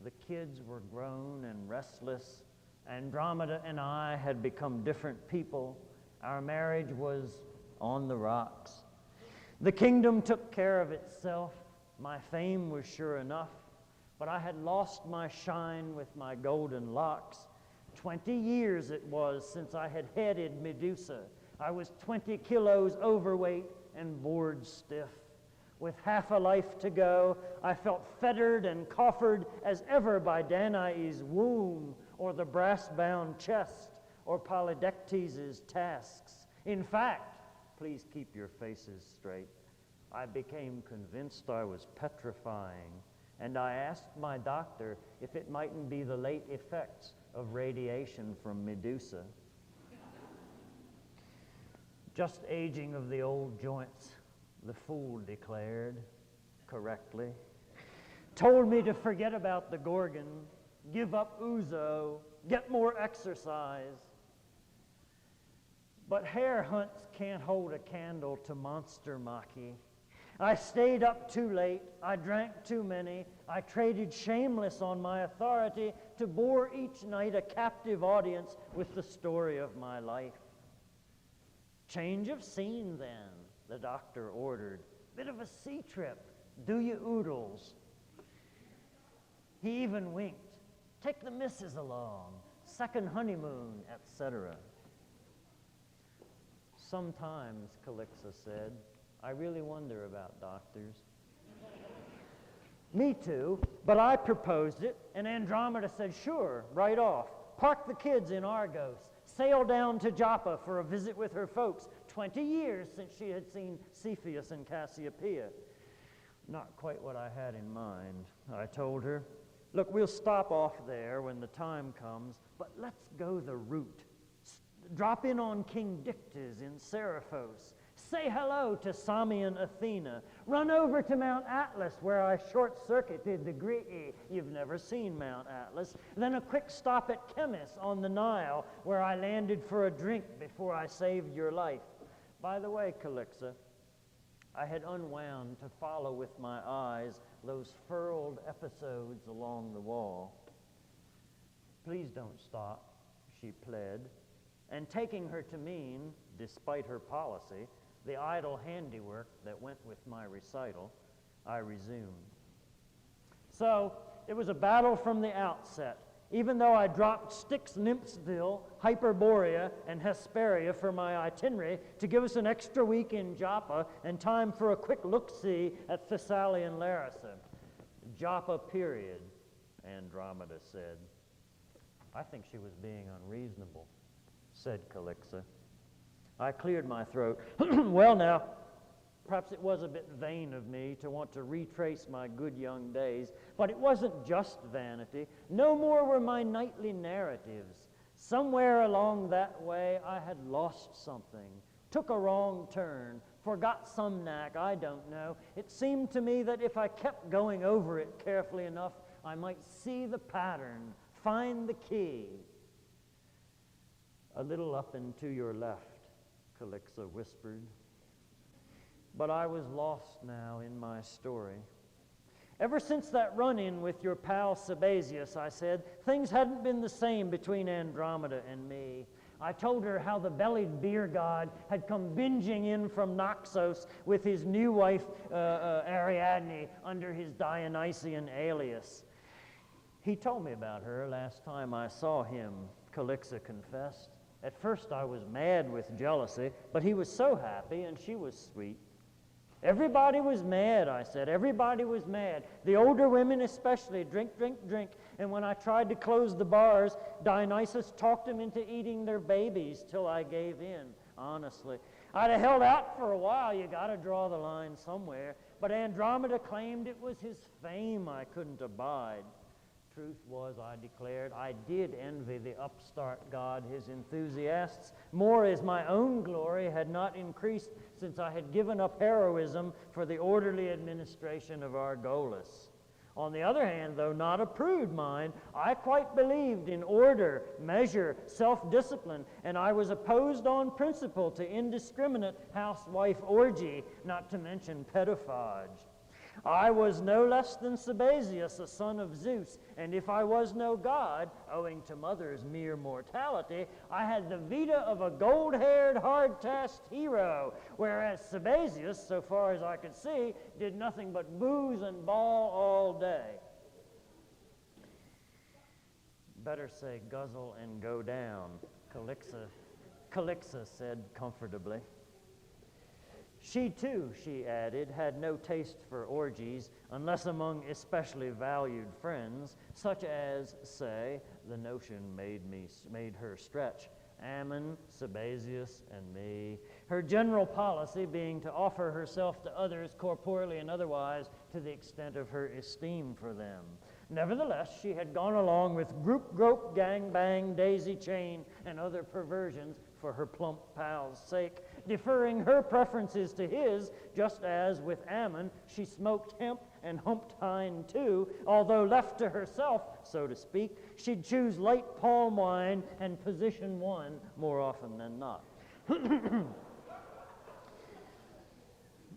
The kids were grown and restless. Andromeda and I had become different people. Our marriage was on the rocks. The kingdom took care of itself. My fame was sure enough, but I had lost my shine with my golden locks. 20 years it was since I had headed Medusa. I was 20 kilos overweight and bored stiff. With half a life to go, I felt fettered and coffered as ever by Danae's womb, or the brass-bound chest, or Polydectes' tasks. In fact, please keep your faces straight, I became convinced I was petrifying, and I asked my doctor if it mightn't be the late effects of radiation from Medusa. Just aging of the old joints, the fool declared, correctly. Told me to forget about the Gorgon, give up ouzo, get more exercise. But hare hunts can't hold a candle to monster maki. I stayed up too late, I drank too many, I traded shameless on my authority to bore each night a captive audience with the story of my life. Change of scene then, the doctor ordered. Bit of a sea trip, do you oodles? He even winked. Take the missus along, second honeymoon, etc. Sometimes, Calixa said, I really wonder about doctors. Me too, but I proposed it, and Andromeda said, sure, right off. Park the kids in Argos. Sail down to Joppa for a visit with her folks. 20 years since she had seen Cepheus and Cassiopeia. Not quite what I had in mind, I told her. Look, we'll stop off there when the time comes, but let's go the route. Drop in on King Dictys in Seriphos. Say hello to Samian Athena. Run over to Mount Atlas, where I short-circuited the Grii. You've never seen Mount Atlas. Then a quick stop at Chemis on the Nile, where I landed for a drink before I saved your life. By the way, Calixa, I had unwound to follow with my eyes those furled episodes along the wall. Please don't stop, she pled. And taking her to mean, despite her policy, the idle handiwork that went with my recital, I resumed. So, it was a battle from the outset. Even though I dropped Styx Nymphsville, Hyperborea, and Hesperia for my itinerary to give us an extra week in Joppa and time for a quick look-see at Thessalian Larissa. Joppa, period, Andromeda said. I think she was being unreasonable, said Calixa. I cleared my throat. Well now, Perhaps it was a bit vain of me to want to retrace my good young days, but it wasn't just vanity. No more were my nightly narratives. Somewhere along that way I had lost something, took a wrong turn, forgot some knack, I don't know. It seemed to me that if I kept going over it carefully enough, I might see the pattern, find the key. A little up and to your left, Calixa whispered. But I was lost now in my story. Ever since that run-in with your pal Sabazius, I said, things hadn't been the same between Andromeda and me. I told her how the bellied beer god had come binging in from Naxos with his new wife, Ariadne, under his Dionysian alias. He told me about her last time I saw him, Calixa confessed. At first I was mad with jealousy, but he was so happy and she was sweet. Everybody was mad, I said. Everybody was mad. The older women especially, drink, drink, drink. And when I tried to close the bars, Dionysus talked them into eating their babies till I gave in, honestly. I'd have held out for a while. You got to draw the line somewhere. But Andromeda claimed it was his fame I couldn't abide. Truth was, I declared, I did envy the upstart god his enthusiasts, more as my own glory had not increased since I had given up heroism for the orderly administration of Argolis. On the other hand, though not a prude mind, I quite believed in order, measure, self-discipline, and I was opposed on principle to indiscriminate housewife orgy, not to mention pedophage. I was no less than Sabazius, a son of Zeus, and if I was no god, owing to mother's mere mortality, I had the vita of a gold-haired, hard-tasked hero, whereas Sabazius, so far as I could see, did nothing but booze and bawl all day. Better say guzzle and go down, Calixa said comfortably. She too, she added, had no taste for orgies unless among especially valued friends, such as, say, the notion made her stretch, Ammon, Sabazius, and me, her general policy being to offer herself to others corporeally and otherwise to the extent of her esteem for them. Nevertheless, she had gone along with group, grope, gang, bang, daisy chain, and other perversions for her plump pal's sake, deferring her preferences to his, just as with Ammon she smoked hemp and humped hind too, although left to herself, so to speak, she'd choose light palm wine and position one more often than not.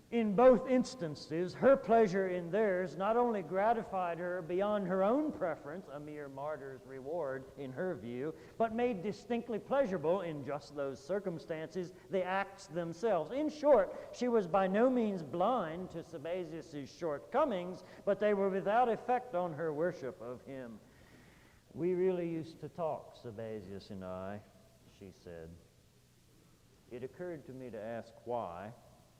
In both instances, her pleasure in theirs not only gratified her beyond her own preference, a mere martyr's reward in her view, but made distinctly pleasurable in just those circumstances the acts themselves. In short, she was by no means blind to Sabazius' shortcomings, but they were without effect on her worship of him. We really used to talk, Sabazius and I, she said. It occurred to me to ask why.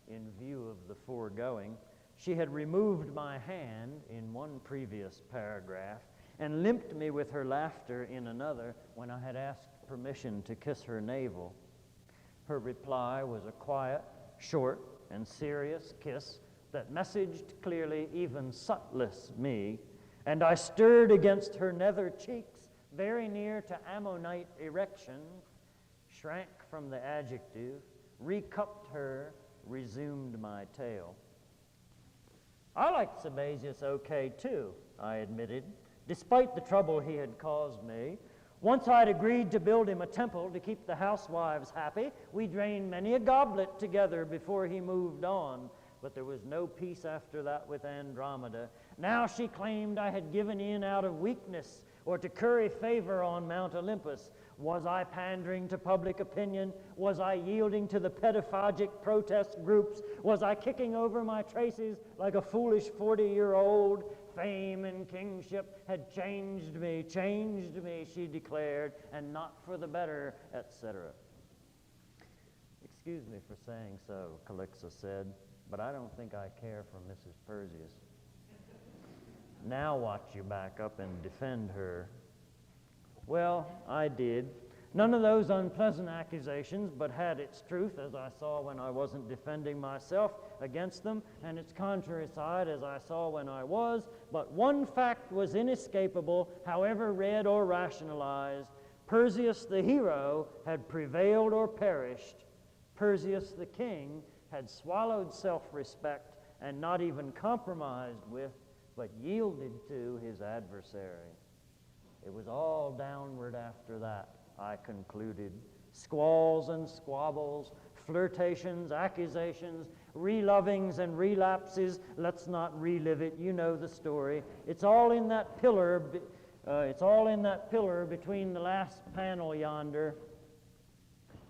In view of the foregoing, she had removed my hand in one previous paragraph and limped me with her laughter in another when I had asked permission to kiss her navel. Her reply was a quiet, short, and serious kiss that messaged clearly even subtless me, and I stirred against her nether cheeks, very near to ammonite erection, shrank from the adjective, recupped her, resumed my tale. I liked Sabazius okay too, I admitted, despite the trouble he had caused me. Once I'd agreed to build him a temple to keep the housewives happy, we drained many a goblet together before he moved on, but there was no peace after that with Andromeda. Now she claimed I had given in out of weakness or to curry favor on Mount Olympus. Was I pandering to public opinion? Was I yielding to the pedophagic protest groups? Was I kicking over my traces like a foolish 40-year-old? Fame and kingship had changed me, she declared, and not for the better, etc. Excuse me for saying so, Calixa said, but I don't think I care for Mrs. Perseus. Now watch you back up and defend her. Well, I did. None of those unpleasant accusations, but had its truth, as I saw when I wasn't defending myself against them, and its contrary side, as I saw when I was. But one fact was inescapable, however read or rationalized. Perseus the hero had prevailed or perished. Perseus the king had swallowed self-respect and not even compromised with, but yielded to his adversary. It was all downward after that, I concluded. Squalls and squabbles, flirtations, accusations, relovings and relapses. Let's not relive it. You know the story. It's all in that pillar. It's all in that pillar between the last panel yonder,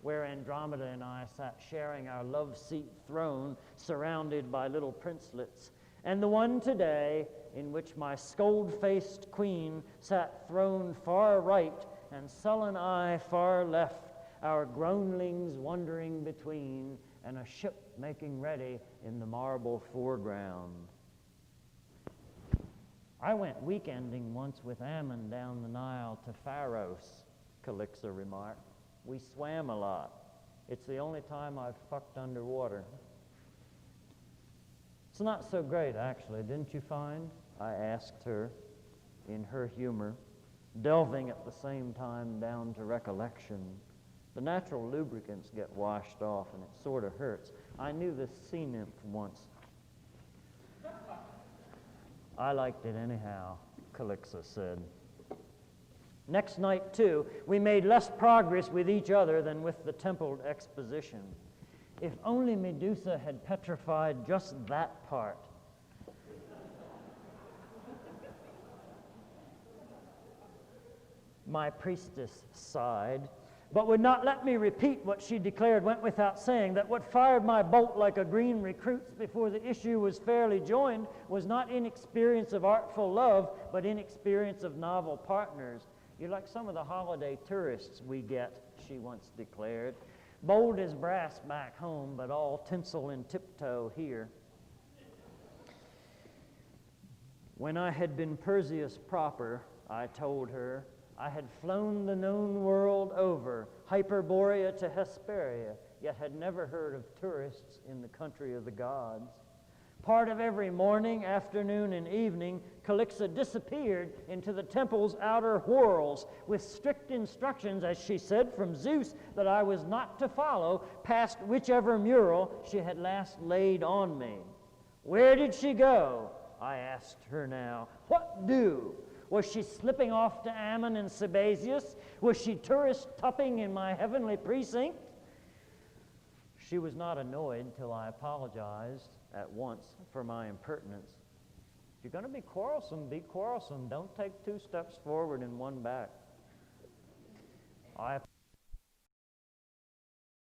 where Andromeda and I sat sharing our love-seat throne, surrounded by little princelets, and the one today in which my scold-faced queen sat throned far right and sullen eye far left, our groanlings wandering between, and a ship making ready in the marble foreground. I went weekending once with Ammon down the Nile to Pharos, Calixa remarked. We swam a lot. It's the only time I've fucked underwater. It's not so great, actually, didn't you find? I asked her in her humor, delving at the same time down to recollection. The natural lubricants get washed off and it sort of hurts. I knew this sea nymph once. I liked it anyhow, Calixa said. Next night, too, we made less progress with each other than with the templed exposition. If only Medusa had petrified just that part. My priestess sighed, but would not let me repeat what she declared went without saying, that what fired my bolt like a green recruit's before the issue was fairly joined was not inexperience of artful love, but inexperience of novel partners. You're like some of the holiday tourists we get, she once declared. Bold as brass back home, but all tinsel and tiptoe here. When I had been Perseus proper, I told her, I had flown the known world over, Hyperborea to Hesperia, yet had never heard of tourists in the country of the gods. Part of every morning, afternoon, and evening, Calixa disappeared into the temple's outer whorls with strict instructions, as she said, from Zeus that I was not to follow past whichever mural she had last laid on me. Where did she go? I asked her now. What do? Was she slipping off to Ammon and Sabazius? Was she tourist-tupping in my heavenly precinct? She was not annoyed till I apologized at once for my impertinence. If you're going to be quarrelsome, be quarrelsome. Don't take 2 steps forward and 1 back. I